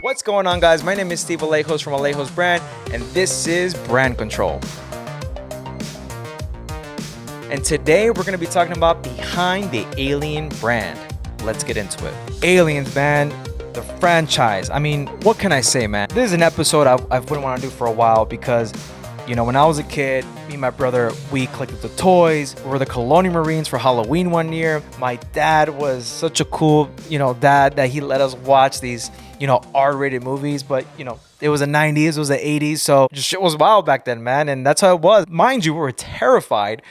What's going on, guys? My name is Steve Alejos from Alejos Brand, and this is Brand Control. And today we're going to be talking about behind the Alien brand. Let's get into it. Aliens, man, the franchise. I mean, what can I say, man? This is an episode I've been wanting to do for a while because, you know, when I was a kid, me and my brother, we collected the toys. We were the Colonial Marines for Halloween one year. My dad was such a cool, dad that he let us watch these, R-rated movies. But, it was the 90s, it was the 80s. So just shit was wild back then, man. And that's how it was. Mind you, we were terrified.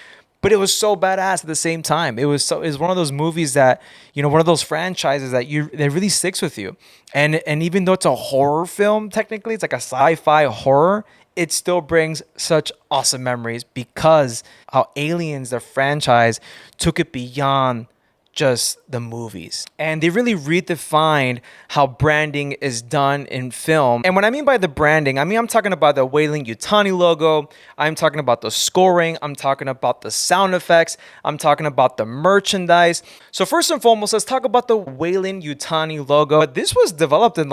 But it was so badass at the same time. It was one of those movies that, one of those franchises that really sticks with you. And even though it's a horror film, technically, it's like a sci-fi horror, it still brings such awesome memories because how Aliens, the franchise, took it beyond just the movies. And they really redefined how branding is done in film. And what I mean by the branding, I'm talking about the Weyland-Yutani logo. I'm talking about the scoring. I'm talking about the sound effects. I'm talking about the merchandise. So first and foremost, let's talk about the Weyland-Yutani logo. This was developed in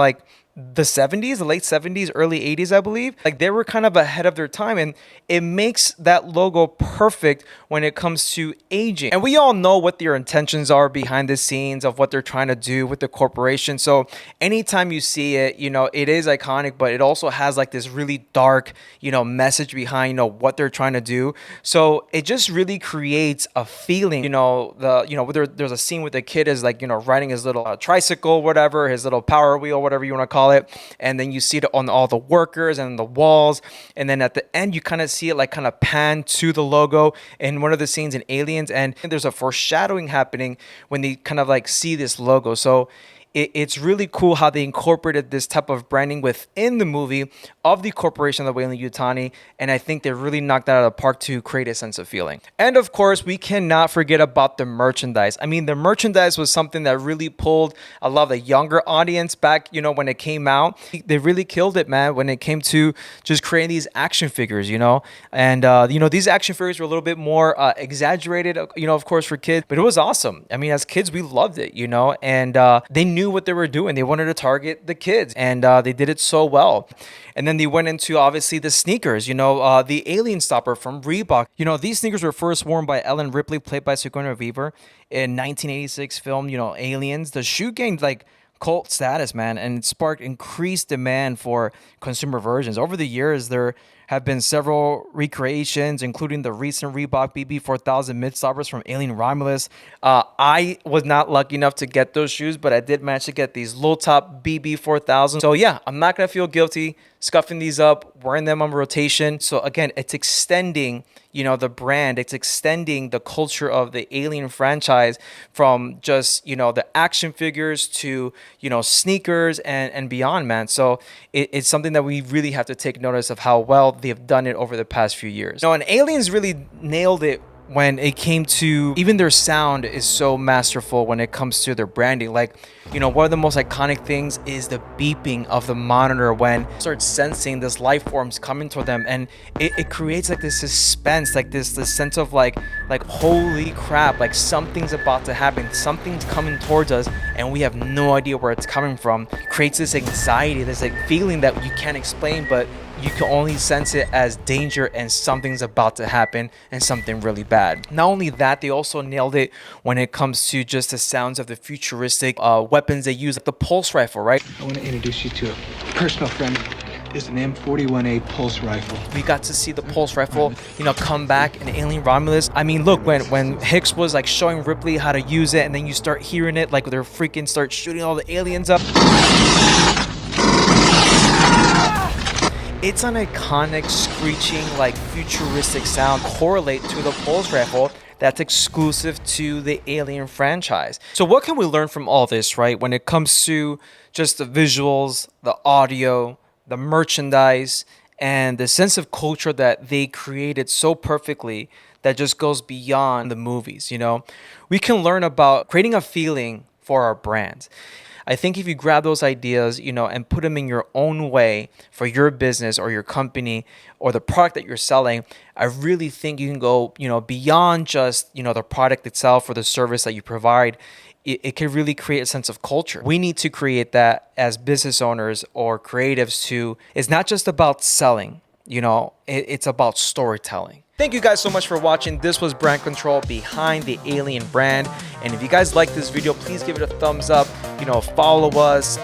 the 70s, the late 70s, early 80s, I believe. They were kind of ahead of their time, and it makes that logo perfect when it comes to aging. And we all know what their intentions are behind the scenes of what they're trying to do with the corporation. So anytime you see it, it is iconic, but it also has this really dark, message behind, what they're trying to do. So it just really creates a feeling, there's a scene with the kid is riding his little tricycle, whatever, his little power wheel, whatever you want to call it, and then you see it on all the workers and the walls, and then at the end you kind of see it kind of pan to the logo in one of the scenes in Aliens, and there's a foreshadowing happening when they kind of see this logo. So it's really cool how they incorporated this type of branding within the movie of the corporation of the Weyland-Yutani, and I think they really knocked that out of the park to create a sense of feeling. And of course, we cannot forget about the merchandise. The merchandise was something that really pulled a lot of the younger audience back, when it came out. They really killed it, man, when it came to just creating these action figures, and these action figures were a little bit more exaggerated, of course, for kids, but it was awesome. As kids, we loved it, and they knew what they were doing. They wanted to target the kids, and they did it so well. And then they went into, obviously, the sneakers, the Alien Stopper from Reebok. These sneakers were first worn by Ellen Ripley, played by Sigourney Weaver, in 1986 film, Aliens. The shoe gained cult status, man, and it sparked increased demand for consumer versions. Over the years, there have been several recreations, including the recent Reebok BB4000 mid-stoppers from Alien Romulus. I was not lucky enough to get those shoes, but I did manage to get these low-top BB4000. So yeah, I'm not going to feel guilty scuffing these up, wearing them on rotation. So again, it's extending, the brand. It's extending the culture of the Alien franchise from just, the action figures to, sneakers and beyond, man. So it's something that we really have to take notice of how well they've done it over the past few years. And Aliens really nailed it when it came to even their sound is so masterful when it comes to their branding. One of the most iconic things is the beeping of the monitor when it starts sensing this life forms coming toward them, and it creates this suspense, this sense of holy crap, something's about to happen, something's coming towards us, and we have no idea where it's coming from. It creates this anxiety, this feeling that you can't explain, but you can only sense it as danger and something's about to happen and something really bad. Not only that, they also nailed it when it comes to just the sounds of the futuristic weapons they use, like the pulse rifle, right? I want to introduce you to a personal friend. It's an M41A pulse rifle. We got to see the pulse rifle, come back in Alien Romulus. Look, when Hicks was showing Ripley how to use it, and then you start hearing it, they're freaking start shooting all the aliens up. It's an iconic, screeching, futuristic sound correlate to the pulse rifle that's exclusive to the Alien franchise. So what can we learn from all this, right? When it comes to just the visuals, the audio, the merchandise, and the sense of culture that they created so perfectly that just goes beyond the movies, We can learn about creating a feeling for our brands. I think if you grab those ideas, and put them in your own way for your business or your company or the product that you're selling, I really think you can go, beyond just, the product itself or the service that you provide it can really create a sense of culture. We need to create that as business owners or creatives too. It's not just about selling, it's about storytelling. Thank you guys so much for watching. This was Brand Control behind the Alien brand. And if you guys like this video, please give it a thumbs up, follow us,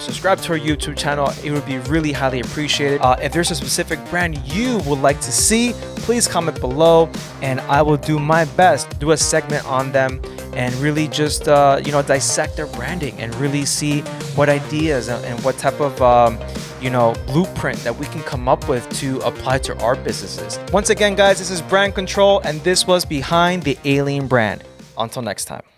subscribe to our YouTube channel. It would be really highly appreciated. If there's a specific brand you would like to see, please comment below and I will do my best to do a segment on them and really just, dissect their branding and really see what ideas and what type of, blueprint that we can come up with to apply to our businesses. Once again, guys, this is Brand Control, and this was Behind the Alien Brand. Until next time.